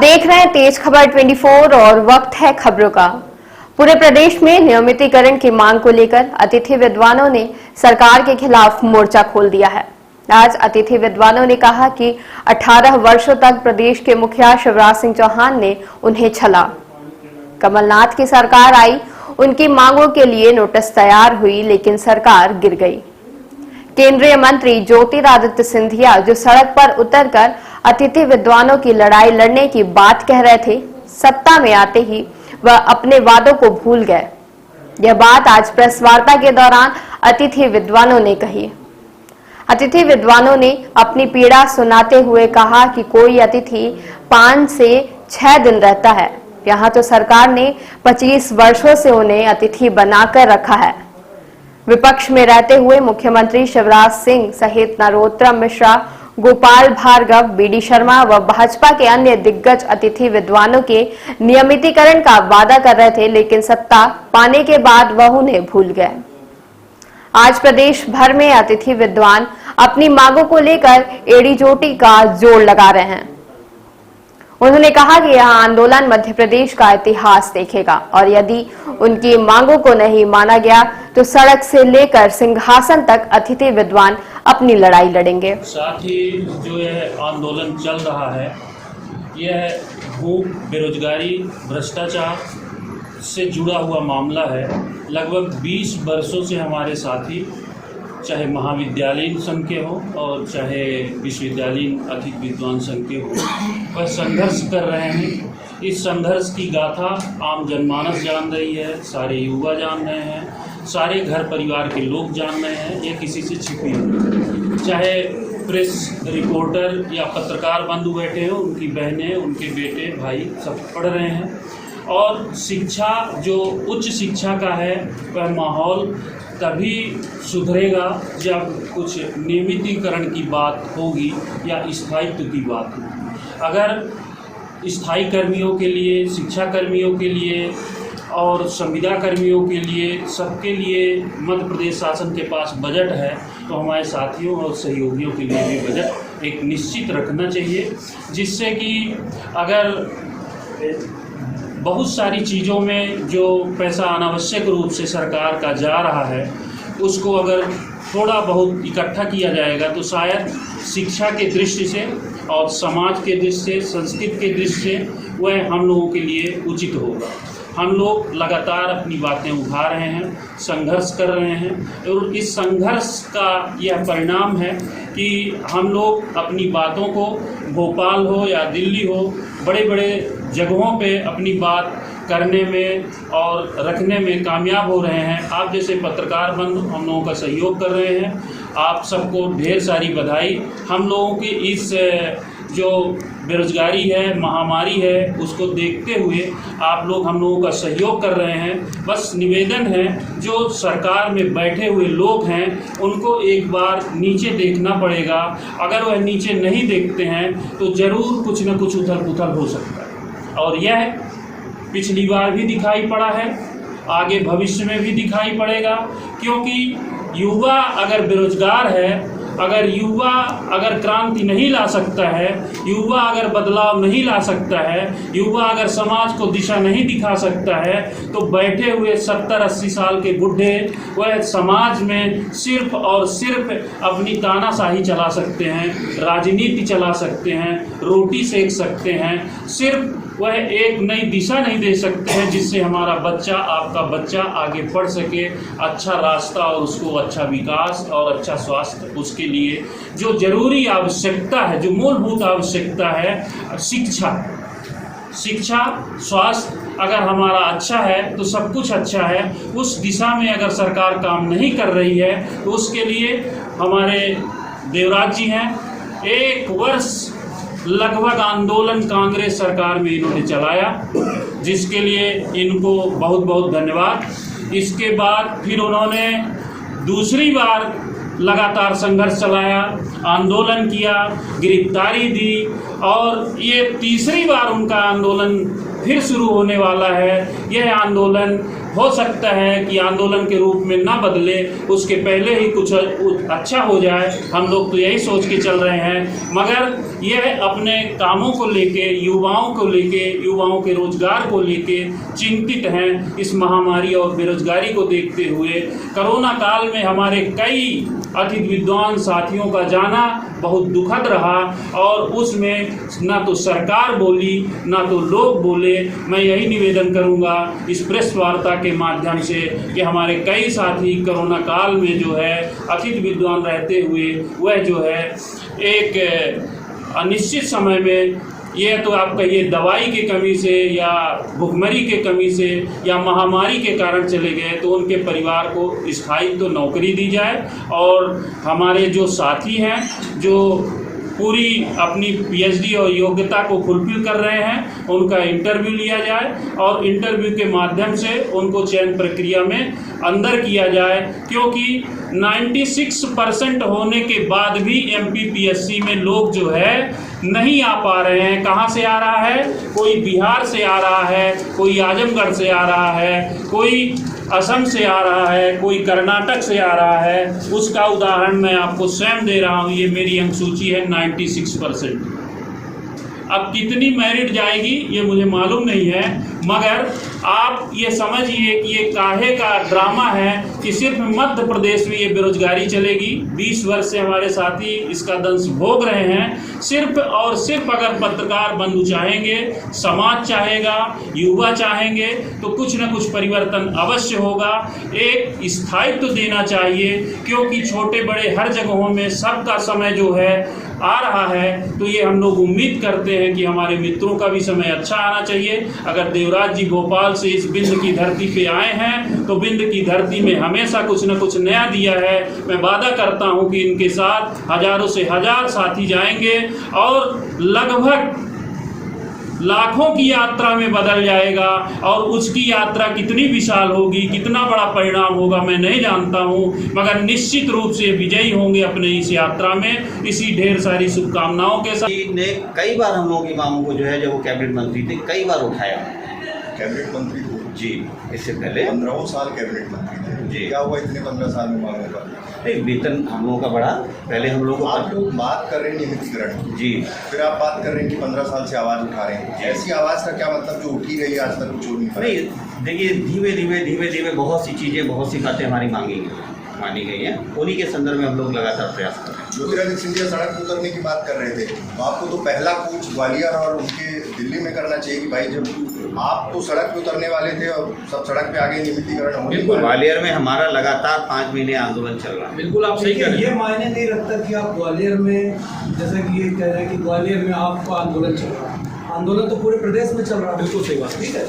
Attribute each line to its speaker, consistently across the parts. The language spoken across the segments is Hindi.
Speaker 1: देख रहे हैं तेज खबर 24 और वक्त है खबरों का। पूरे प्रदेश में नियमितीकरण की मांग को लेकर अतिथि विद्वानों ने सरकार के खिलाफ मोर्चा खोल दिया है। आज अतिथि विद्वानों ने कहा कि 18 वर्षों तक प्रदेश के मुखिया शिवराज सिंह चौहान ने उन्हें छला। कमलनाथ की सरकार आई, उनकी मांगों के लिए नोटिस तैयार हुई, लेकिन सरकार गिर गई। केंद्रीय मंत्री ज्योतिरादित्य सिंधिया जो सड़क पर उतरकर अतिथि विद्वानों की लड़ाई लड़ने की बात कह रहे थे, सत्ता में आते ही वह अपने वादों को भूल गए। यह बात आज प्रेस वार्ता के दौरान अतिथि विद्वानों ने कही। अतिथि विद्वानों ने अपनी पीड़ा सुनाते हुए कहा कि कोई अतिथि 5 से 6 दिन रहता है, यहाँ तो सरकार ने 25 वर्षों से उन्हें अतिथि बनाकर रखा है। विपक्ष में रहते हुए मुख्यमंत्री शिवराज सिंह सहित नरोत्तम मिश्रा, गोपाल भार्गव, बीडी शर्मा व भाजपा के अन्य दिग्गज अतिथि विद्वानों के नियमितीकरण का वादा कर रहे थे, लेकिन सत्ता पाने के बाद वह उन्हें भूल गए। आज प्रदेश भर में अतिथि विद्वान अपनी मांगों को लेकर एड़ी चोटी का जोर लगा रहे हैं। उन्होंने कहा कि यह आंदोलन मध्य प्रदेश का इतिहास देखेगा और यदि उनकी मांगों को नहीं माना गया तो सड़क से लेकर सिंहासन तक अतिथि विद्वान अपनी लड़ाई लड़ेंगे।
Speaker 2: साथ ही जो यह आंदोलन चल रहा है, यह भूख, बेरोजगारी, भ्रष्टाचार से जुड़ा हुआ मामला है। लगभग 20 वर्षों से हमारे साथी, चाहे महाविद्यालयीन संघ के हो और चाहे विश्वविद्यालयीन अतिथि विद्वान संघ के हो, वह संघर्ष कर रहे हैं। इस संघर्ष की गाथा आम जनमानस जान रही है, सारे युवा जान रहे हैं, सारे घर परिवार के लोग जान रहे हैं। ये किसी से छिपी नहीं, चाहे प्रेस रिपोर्टर या पत्रकार बंधु बैठे हो, उनकी बहनें, उनके बेटे, भाई सब पढ़ रहे हैं। और शिक्षा जो उच्च शिक्षा का है, वह माहौल तभी सुधरेगा जब कुछ नियमितीकरण की बात होगी या स्थायित्व की बात होगी। अगर स्थायी कर्मियों के लिए, शिक्षा कर्मियों के लिए और संविदा कर्मियों के लिए, सबके लिए मध्य प्रदेश शासन के पास बजट है, तो हमारे साथियों और सहयोगियों के लिए भी बजट एक निश्चित रखना चाहिए, जिससे कि अगर बहुत सारी चीज़ों में जो पैसा अनावश्यक रूप से सरकार का जा रहा है, उसको अगर थोड़ा बहुत इकट्ठा किया जाएगा तो शायद शिक्षा के दृष्टि से और समाज के दृष्टि से, संस्कृति के दृष्टि से वह हम लोगों के लिए उचित होगा। हम लोग लगातार अपनी बातें उठा रहे हैं, संघर्ष कर रहे हैं और इस संघर्ष का यह परिणाम है कि हम लोग अपनी बातों को भोपाल हो या दिल्ली हो, बड़े बड़े जगहों पे अपनी बात करने में और रखने में कामयाब हो रहे हैं। आप जैसे पत्रकार बंधु हम लोगों का सहयोग कर रहे हैं, आप सबको ढेर सारी बधाई। हम लोगों की इस जो बेरोजगारी है, महामारी है, उसको देखते हुए आप लोग हम लोगों का सहयोग कर रहे हैं। बस निवेदन है, जो सरकार में बैठे हुए लोग हैं उनको एक बार नीचे देखना पड़ेगा। अगर वह नीचे नहीं देखते हैं तो ज़रूर कुछ न कुछ उथल पुथल हो सकता है, और यह पिछली बार भी दिखाई पड़ा है, आगे भविष्य में भी दिखाई पड़ेगा। क्योंकि युवा अगर बेरोजगार है, अगर युवा अगर क्रांति नहीं ला सकता है, युवा अगर बदलाव नहीं ला सकता है, युवा अगर समाज को दिशा नहीं दिखा सकता है, तो बैठे हुए 70-80 साल के बुढ़े वह समाज में सिर्फ और सिर्फ अपनी तानाशाही चला सकते हैं, राजनीति चला सकते हैं, रोटी सेक सकते हैं, सिर्फ वह एक नई दिशा नहीं दे सकते हैं जिससे हमारा बच्चा, आपका बच्चा आगे बढ़ सके, अच्छा रास्ता और उसको अच्छा विकास और अच्छा स्वास्थ्य, उसके लिए जो जरूरी आवश्यकता है, जो मूलभूत आवश्यकता है, शिक्षा, स्वास्थ्य अगर हमारा अच्छा है तो सब कुछ अच्छा है। उस दिशा में अगर सरकार काम नहीं कर रही है तो उसके लिए हमारे देवराज जी हैं, 1 वर्ष लगभग आंदोलन कांग्रेस सरकार में इन्होंने चलाया, जिसके लिए इनको बहुत बहुत धन्यवाद। इसके बाद फिर उन्होंने दूसरी बार लगातार संघर्ष चलाया, आंदोलन किया, गिरफ्तारी दी, और ये तीसरी बार उनका आंदोलन फिर शुरू होने वाला है। यह आंदोलन हो सकता है कि आंदोलन के रूप में ना बदले, उसके पहले ही कुछ अच्छा हो जाए। हम लोग तो यही सोच के चल रहे हैं, मगर यह अपने कामों को लेके, युवाओं को लेके, युवाओं के रोजगार को लेके चिंतित हैं। इस महामारी और बेरोजगारी को देखते हुए कोरोना काल में हमारे कई अतिथि विद्वान साथियों का जाना बहुत दुखद रहा और उसमें ना तो सरकार बोली ना तो लोग बोले। मैं यही निवेदन करूंगा इस प्रेस वार्ता के माध्यम से कि हमारे कई साथी कोरोना काल में जो है अतिथि विद्वान रहते हुए वह जो है एक अनिश्चित समय में ये तो आप कहिए दवाई की कमी से या भुखमरी के कमी से या महामारी के कारण चले गए, तो उनके परिवार को स्थायी तो नौकरी दी जाए और हमारे जो साथी हैं जो पूरी अपनी पीएचडी और योग्यता को फुलफिल कर रहे हैं उनका इंटरव्यू लिया जाए और इंटरव्यू के माध्यम से उनको चयन प्रक्रिया में अंदर किया जाए, क्योंकि 96% होने के बाद भी एमपीपीएससी में लोग जो है नहीं आ पा रहे हैं। कहाँ से आ रहा है? कोई बिहार से आ रहा है, कोई आजमगढ़ से आ रहा है, कोई असम से आ रहा है, कोई कर्नाटक से आ रहा है। उसका उदाहरण मैं आपको स्वयं दे रहा हूँ। ये मेरी अंक सूची है 96%। अब कितनी मेरिट जाएगी ये मुझे मालूम नहीं है, मगर आप ये समझिए कि ये काहे का ड्रामा है कि सिर्फ मध्य प्रदेश में ये बेरोजगारी चलेगी। 20 वर्ष से हमारे साथी इसका दंश भोग रहे हैं। सिर्फ और सिर्फ अगर पत्रकार बंधु चाहेंगे, समाज चाहेगा, युवा चाहेंगे तो कुछ न कुछ परिवर्तन अवश्य होगा। एक स्थायित्व देना चाहिए, क्योंकि छोटे बड़े हर जगहों में सबका समय जो है आ रहा है, तो ये हम लोग उम्मीद करते हैं कि हमारे मित्रों का भी समय अच्छा आना चाहिए। अगर देवराज जी भोपाल से इस बिंद की धरती पे आए हैं तो बिंद की धरती में हमेशा कुछ न कुछ नया दिया है। मैं वादा करता हूं कि इनके साथ हजारों से हजार साथी जाएंगे और लगभग लाखों की यात्रा में बदल जाएगा। और उसकी यात्रा कितनी विशाल होगी, कितना बड़ा परिणाम होगा मैं नहीं जानता हूं, मगर निश्चित रूप से विजयी होंगे अपने इस यात्रा में। इसी ढेर सारी शुभकामनाओं के साथ
Speaker 3: ने कई बार हम लोगों की मांगों को जो है, जब वो कैबिनेट मंत्री थे, कई बार उठाया।
Speaker 4: कैबिनेट मंत्री
Speaker 3: जी, इससे पहले
Speaker 4: 15 साल कैबिनेट मंत्री थे
Speaker 3: जी।
Speaker 4: क्या हुआ इतने 15 साल में मांगों का?
Speaker 3: नहीं, वेतन हम लोगों का बढ़ा। पहले हम लोग
Speaker 4: आप लोग बात कर रहे हैं नियमितीकरण की,
Speaker 3: जी,
Speaker 4: फिर आप बात कर रहे हैं कि 15 साल से आवाज़ उठा रहे हैं। ऐसी आवाज़ का क्या मतलब जो उठी रही है आज तक कुछ हो नहीं पाया?
Speaker 3: नहीं, देखिए धीमे धीमे बहुत सी चीज़ें, बहुत सी बातें हमारी मानी गई हैं। उन्हीं के संदर्भ में हम लोग लगातार प्रयास कर रहे हैं।
Speaker 4: ज्योतिरादित्य सिंधिया सड़क पर उतरने की बात कर रहे थे, तो आपको तो पहला कूच ग्वालियर और उनके दिल्ली में करना चाहिए कि भाई जब आप तो सड़क पे उतरने वाले थे और सब सड़क पे आगे नियमितीकरण हो।
Speaker 3: बिल्कुल, ग्वालियर में हमारा लगातार 5 महीने आंदोलन चल रहा है।
Speaker 5: बिल्कुल आप सही कह रहे हैं।
Speaker 6: ये मायने नहीं रखता कि आप ग्वालियर में, जैसे कि ये कह रहे हैं कि ग्वालियर में आपका आंदोलन चल रहा है। आंदोलन तो पूरे प्रदेश में चल रहा है।
Speaker 5: बिल्कुल सही बात।
Speaker 6: ठीक है,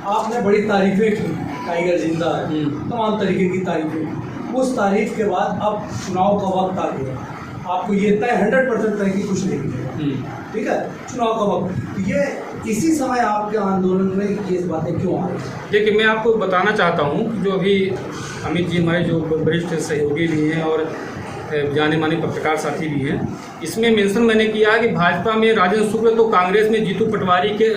Speaker 6: आपने बड़ी तारीफें की, टाइगर जिंदा है, तमाम तरीके की तारीफें। उस तारीफ के बाद अब चुनाव का वक्त आ गया, आपको ये तय 100% तय कि कुछ नहीं मिलेगा। ठीक है, चुनाव का वक्त, ये इसी समय आपके आंदोलन में ये बातें क्यों आ रही हैं?
Speaker 5: देखिए, मैं आपको बताना चाहता हूँ कि जो अभी अमित जी हमारे जो वरिष्ठ सहयोगी भी हैं और जाने माने पत्रकार साथी भी हैं, इसमें मेंशन मैंने किया है कि भाजपा में राजेंद्र शुक्ल तो कांग्रेस में जीतू पटवारी के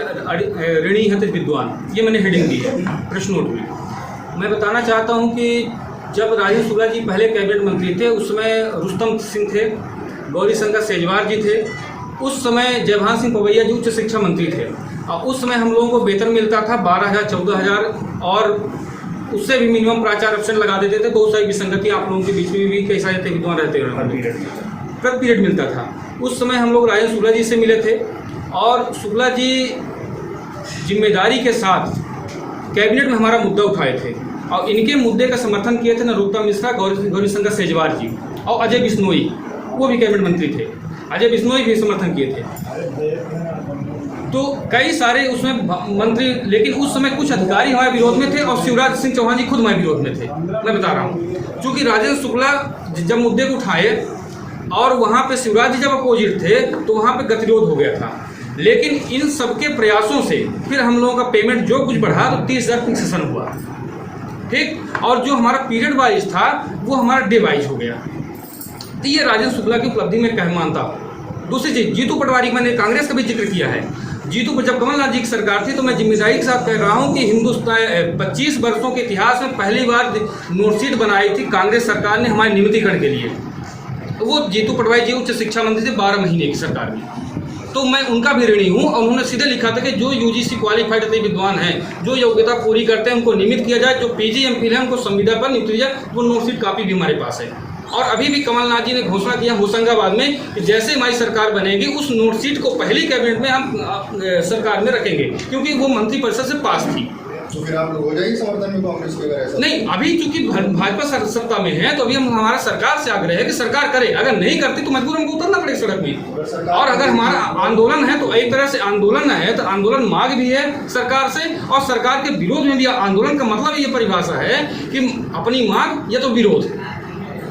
Speaker 5: ऋणी हैं विद्वान, ये मैंने हेडिंग दी है प्रश्न नोट में। मैं बताना चाहता हूँ कि जब राजेंद्र शुक्ला जी पहले कैबिनेट मंत्री थे उस समय रुस्तम सिंह थे, गौरी शंकर सेजवार जी थे, उस समय जयभान सिंह पवैया जी उच्च शिक्षा मंत्री थे और उस समय हम लोगों को वेतन मिलता था 12,000 14,000 और उससे भी मिनिमम प्राचार ऑप्शन लगा देते थे। बहुत सारी विसंगति आप लोगों के बीच में भी कई सारे विद्वान रहते रहे, प्रति पीरियड मिलता था। उस समय हम लोग राजेंद्र शुक्ला जी से मिले थे और शुक्ला जी जिम्मेदारी के साथ कैबिनेट में हमारा मुद्दा उठाए थे और इनके मुद्दे का समर्थन किए थे नरोत्तम मिश्रा, गौरी शंकर सेजवार जी और अजय बिश्नोई, वो भी कैबिनेट मंत्री थे। अजय बिश्नोई भी समर्थन किए थे। तो कई सारे उसमें मंत्री, लेकिन उस समय कुछ अधिकारी हमारे विरोध में थे और शिवराज सिंह चौहान जी खुद हमारे विरोध में थे। मैं बता रहा हूँ, चूँकि राजेंद्र शुक्ला जब मुद्दे को उठाए और वहाँ पे शिवराज जी जब अपोजिट थे तो वहाँ पे गतिरोध हो गया था। लेकिन इन सबके प्रयासों से फिर हम लोगों का पेमेंट जो कुछ बढ़ा तो 30,000 फिक्सेशन हुआ, ठीक, और जो हमारा पीरियड वाइज था वो हमारा डे वाइज हो गया। तो ये राजेंद्र शुक्ला की उपलब्धि में कह मानता हूँ। दूसरी चीज, जीतू पटवारी, मैंने कांग्रेस का भी जिक्र किया है। जीतू पर जब कमलनाथ जी की सरकार थी तो मैं जिम्मेदारी के साथ कह रहा हूँ कि हिंदुस्तान 25 वर्षों के इतिहास में पहली बार नोटशीट बनाई थी कांग्रेस सरकार ने हमारे नियमितीकरण के लिए। वो जीतू पटवारी जी उच्च शिक्षा मंत्री थे 12 महीने की सरकार में। तो मैं उनका भी ऋणी हूँ। और उन्होंने सीधे लिखा था कि जो यूजीसी क्वालिफाइड अति विद्वान हैं, जो योग्यता पूरी करते हैं, उनको नियमित किया जाए, जो पीजी एमफिल है उनको संविदा पर नियुक्त किया जाए। वो नोटशीट कॉपी भी हमारे पास है। और अभी भी कमलनाथ जी ने घोषणा किया होशंगाबाद में कि जैसे हमारी सरकार बनेगी उस नोटशीट को पहली कैबिनेट में हम सरकार में रखेंगे, क्योंकि वो मंत्रिपरिषद से पास थी।
Speaker 4: तो फिर आप लोग हो जाएगी समर्थन में कांग्रेस के अगर ऐसा?
Speaker 5: नहीं, अभी चूंकि भाजपा सत्ता में है तो अभी हम हमारा सरकार से आग्रह है कि सरकार करे। अगर नहीं करती तो मजबूर हमको उतरना पड़ेगा सड़क में। और अगर हमारा आंदोलन है तो एक तरह से आंदोलन है तो आंदोलन मांग भी है सरकार से, और सरकार के विरोध में भी। आंदोलन का मतलब ये परिभाषा है कि अपनी मांग या तो विरोध।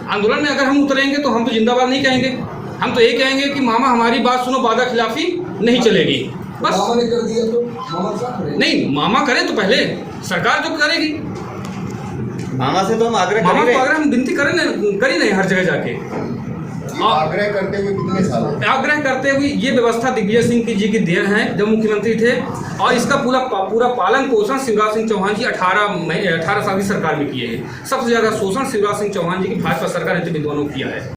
Speaker 5: आंदोलन में अगर हम उतरेंगे तो हम तो जिंदाबाद नहीं कहेंगे, हम तो ये कहेंगे कि मामा हमारी बात सुनो, वादा खिलाफी नहीं चलेगी, बस।
Speaker 6: मामा ने कर दिया तो मामा क्या करें?
Speaker 5: नहीं, मामा करे तो पहले सरकार जो करेगी।
Speaker 3: मामा से तो हम आग्रह
Speaker 5: मामा
Speaker 3: करेंगे।
Speaker 5: को अगर हम विनती करें नहीं हर जगह जाके।
Speaker 4: आग्रह करते हुए कितने साल?
Speaker 5: आग्रह करते हुए ये व्यवस्था दिग्विजय सिंह जी की देन है जब मुख्यमंत्री थे, और इसका पूरा पालन पोषण शिवराज सिंह चौहान जी 18 साल की सरकार में किए हैं। सबसे ज्यादा शोषण शिवराज सिंह चौहान जी की भाजपा सरकार ने विद्वानों किया है।